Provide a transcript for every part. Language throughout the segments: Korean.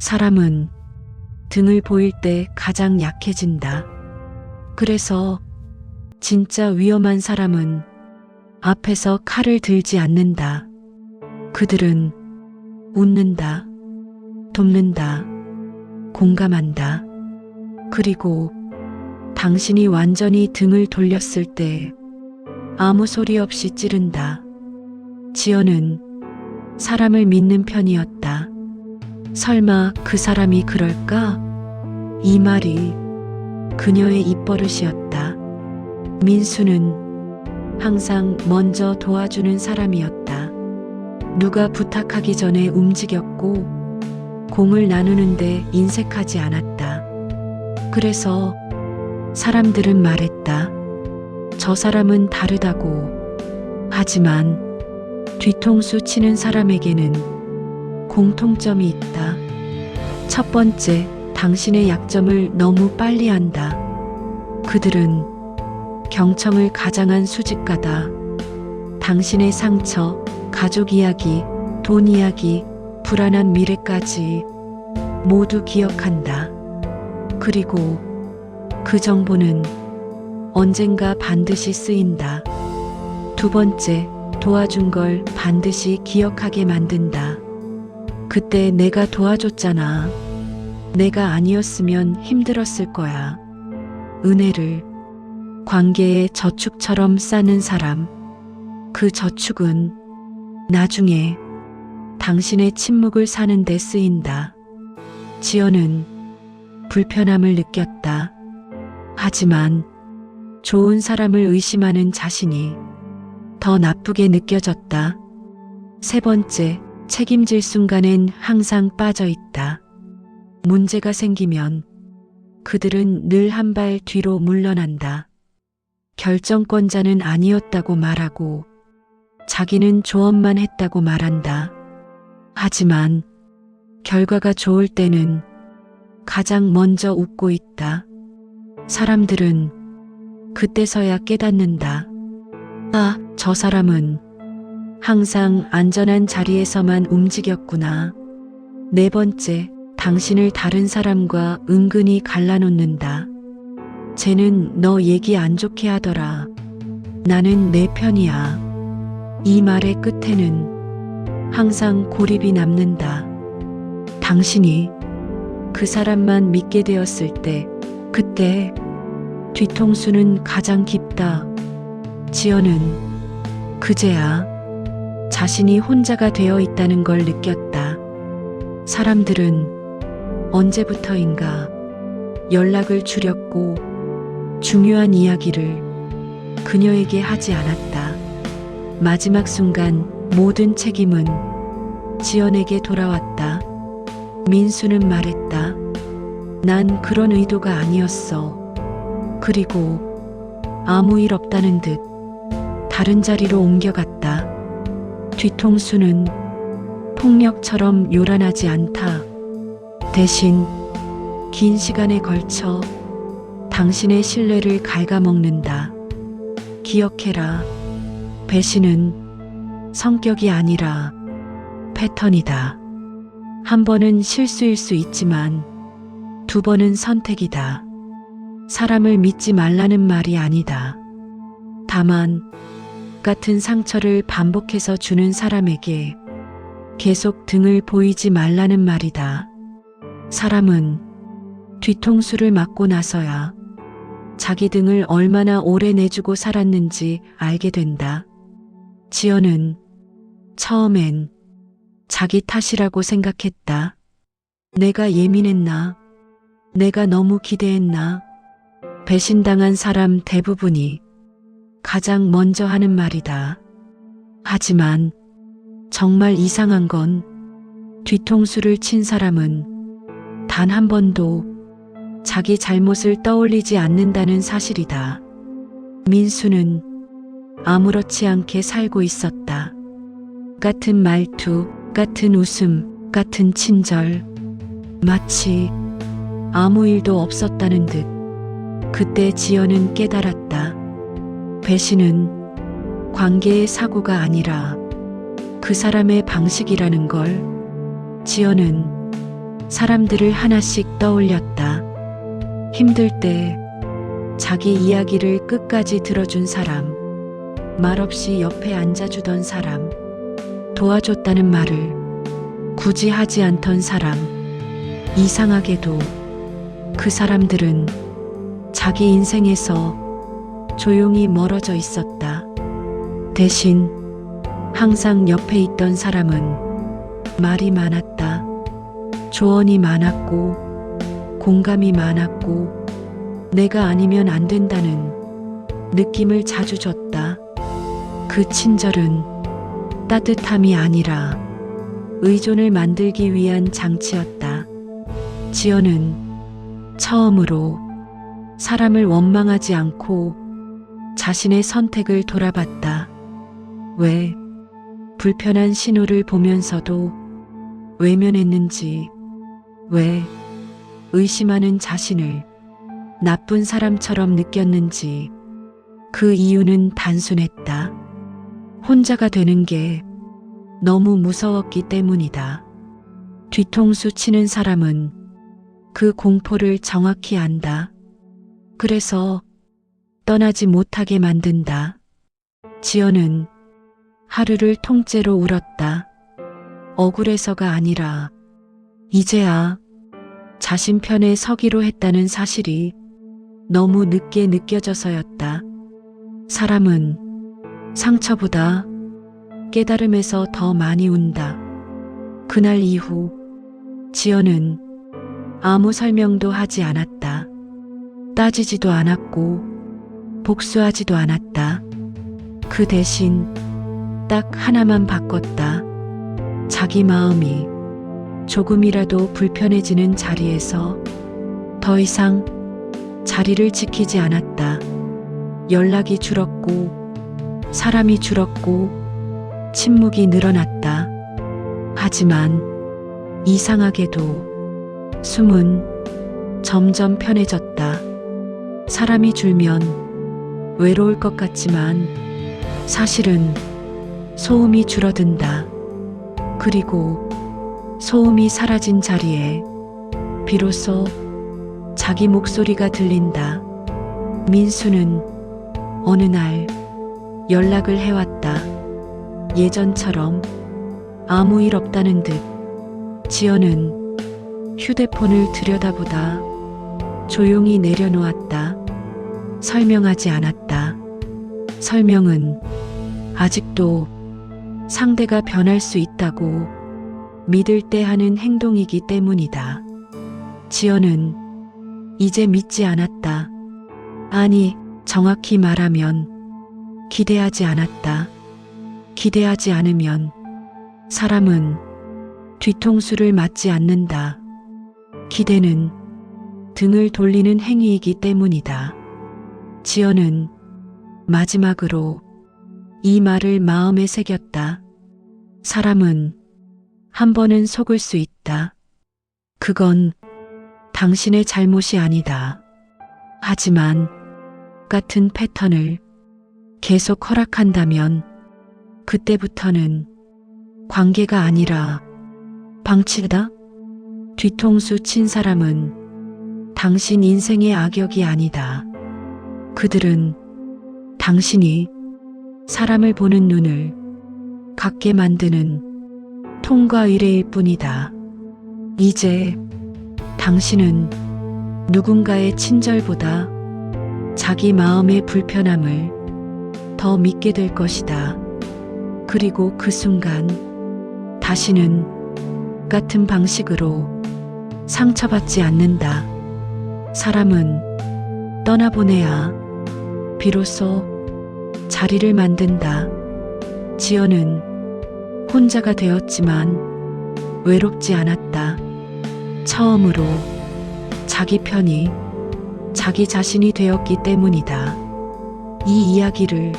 사람은 등을 보일 때 가장 약해진다. 그래서 진짜 위험한 사람은 앞에서 칼을 들지 않는다. 그들은 웃는다, 돕는다, 공감한다. 그리고 당신이 완전히 등을 돌렸을 때 아무 소리 없이 찌른다. 지연은 사람을 믿는 편이었다. 설마 그 사람이 그럴까? 이 말이 그녀의 입버릇이었다. 민수는 항상 먼저 도와주는 사람이었다. 누가 부탁하기 전에 움직였고 공을 나누는데 인색하지 않았다. 그래서 사람들은 말했다. 저 사람은 다르다고. 하지만 뒤통수 치는 사람에게는 공통점이 있다. 첫 번째, 당신의 약점을 너무 빨리 안다. 그들은 경청을 가장한 수집가다. 당신의 상처, 가족 이야기, 돈 이야기, 불안한 미래까지 모두 기억한다. 그리고 그 정보는 언젠가 반드시 쓰인다. 두 번째, 도와준 걸 반드시 기억하게 만든다. 그때 내가 도와줬잖아. 내가 아니었으면 힘들었을 거야. 은혜를 관계의 저축처럼 쌓는 사람. 그 저축은 나중에 당신의 침묵을 사는 데 쓰인다. 지연은 불편함을 느꼈다. 하지만 좋은 사람을 의심하는 자신이 더 나쁘게 느껴졌다. 세 번째, 책임질 순간엔 항상 빠져 있다. 문제가 생기면 그들은 늘 한 발 뒤로 물러난다. 결정권자는 아니었다고 말하고 자기는 조언만 했다고 말한다. 하지만 결과가 좋을 때는 가장 먼저 웃고 있다. 사람들은 그때서야 깨닫는다. 아, 저 사람은 항상 안전한 자리에서만 움직였구나. 네 번째, 당신을 다른 사람과 은근히 갈라놓는다. 쟤는 너 얘기 안 좋게 하더라. 나는 내 편이야. 이 말의 끝에는 항상 고립이 남는다. 당신이 그 사람만 믿게 되었을 때, 그때 뒤통수는 가장 깊다. 지연은 그제야 자신이 혼자가 되어 있다는 걸 느꼈다. 사람들은 언제부터인가 연락을 줄였고 중요한 이야기를 그녀에게 하지 않았다. 마지막 순간 모든 책임은 지연에게 돌아왔다. 민수는 말했다. 난 그런 의도가 아니었어. 그리고 아무 일 없다는 듯 다른 자리로 옮겨갔다. 뒤통수는 폭력처럼 요란하지 않다. 대신 긴 시간에 걸쳐 당신의 신뢰를 갉아먹는다. 기억해라. 배신은 성격이 아니라 패턴이다. 한 번은 실수일 수 있지만 두 번은 선택이다. 사람을 믿지 말라는 말이 아니다. 다만 같은 상처를 반복해서 주는 사람에게 계속 등을 보이지 말라는 말이다. 사람은 뒤통수를 맞고 나서야 자기 등을 얼마나 오래 내주고 살았는지 알게 된다. 지연은 처음엔 자기 탓이라고 생각했다. 내가 예민했나? 내가 너무 기대했나? 배신당한 사람 대부분이 가장 먼저 하는 말이다. 하지만 정말 이상한 건 뒤통수를 친 사람은 단 한 번도 자기 잘못을 떠올리지 않는다는 사실이다. 민수는 아무렇지 않게 살고 있었다. 같은 말투, 같은 웃음, 같은 친절. 마치 아무 일도 없었다는 듯. 그때 지연은 깨달았다. 배신은 관계의 사고가 아니라 그 사람의 방식이라는 걸. 지연은 사람들을 하나씩 떠올렸다. 힘들 때 자기 이야기를 끝까지 들어준 사람, 말없이 옆에 앉아주던 사람, 도와줬다는 말을 굳이 하지 않던 사람. 이상하게도 그 사람들은 자기 인생에서 조용히 멀어져 있었다. 대신 항상 옆에 있던 사람은 말이 많았다. 조언이 많았고 공감이 많았고 내가 아니면 안 된다는 느낌을 자주 줬다. 그 친절은 따뜻함이 아니라 의존을 만들기 위한 장치였다. 지연은 처음으로 사람을 원망하지 않고 자신의 선택을 돌아봤다. 왜 불편한 신호를 보면서도 외면했는지, 왜 의심하는 자신을 나쁜 사람처럼 느꼈는지. 그 이유는 단순했다. 혼자가 되는 게 너무 무서웠기 때문이다. 뒤통수 치는 사람은 그 공포를 정확히 안다. 그래서 떠나지 못하게 만든다. 지연은 하루를 통째로 울었다. 억울해서가 아니라 이제야 자신 편에 서기로 했다는 사실이 너무 늦게 느껴져서였다. 사람은 상처보다 깨달음에서 더 많이 운다. 그날 이후 지연은 아무 설명도 하지 않았다. 따지지도 않았고 복수하지도 않았다. 그 대신 딱 하나만 바꿨다. 자기 마음이 조금이라도 불편해지는 자리에서 더 이상 자리를 지키지 않았다. 연락이 줄었고 사람이 줄었고 침묵이 늘어났다. 하지만 이상하게도 숨은 점점 편해졌다. 사람이 줄면 외로울 것 같지만 사실은 소음이 줄어든다. 그리고 소음이 사라진 자리에 비로소 자기 목소리가 들린다. 민수는 어느 날 연락을 해왔다. 예전처럼 아무 일 없다는 듯. 지연은 휴대폰을 들여다보다 조용히 내려놓았다. 설명하지 않았다. 설명은 아직도 상대가 변할 수 있다고 믿을 때 하는 행동이기 때문이다. 지연은 이제 믿지 않았다. 아니, 정확히 말하면 기대하지 않았다. 기대하지 않으면 사람은 뒤통수를 맞지 않는다. 기대는 등을 돌리는 행위이기 때문이다. 지연은 마지막으로 이 말을 마음에 새겼다. 사람은 한 번은 속을 수 있다. 그건 당신의 잘못이 아니다. 하지만 같은 패턴을 계속 허락한다면 그때부터는 관계가 아니라 방치다. 뒤통수 친 사람은 당신 인생의 악역이 아니다. 그들은 당신이 사람을 보는 눈을 갖게 만드는 통과 의례일 뿐이다. 이제 당신은 누군가의 친절보다 자기 마음의 불편함을 더 믿게 될 것이다. 그리고 그 순간 다시는 같은 방식으로 상처받지 않는다. 사람은 떠나보내야 비로소 자리를 만든다. 지연은 혼자가 되었지만 외롭지 않았다. 처음으로 자기 편이 자기 자신이 되었기 때문이다. 이 이야기를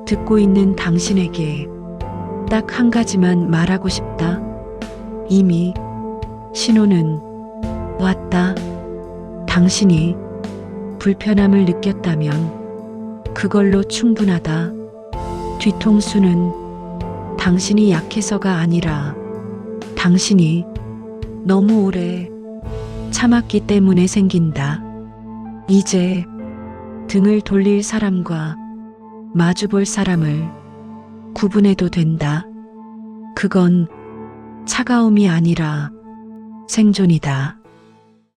듣고 있는 당신에게 딱 한 가지만 말하고 싶다. 이미 신호는 왔다. 당신이 불편함을 느꼈다면 그걸로 충분하다. 뒤통수는 당신이 약해서가 아니라 당신이 너무 오래 참았기 때문에 생긴다. 이제 등을 돌릴 사람과 마주볼 사람을 구분해도 된다. 그건 차가움이 아니라 생존이다.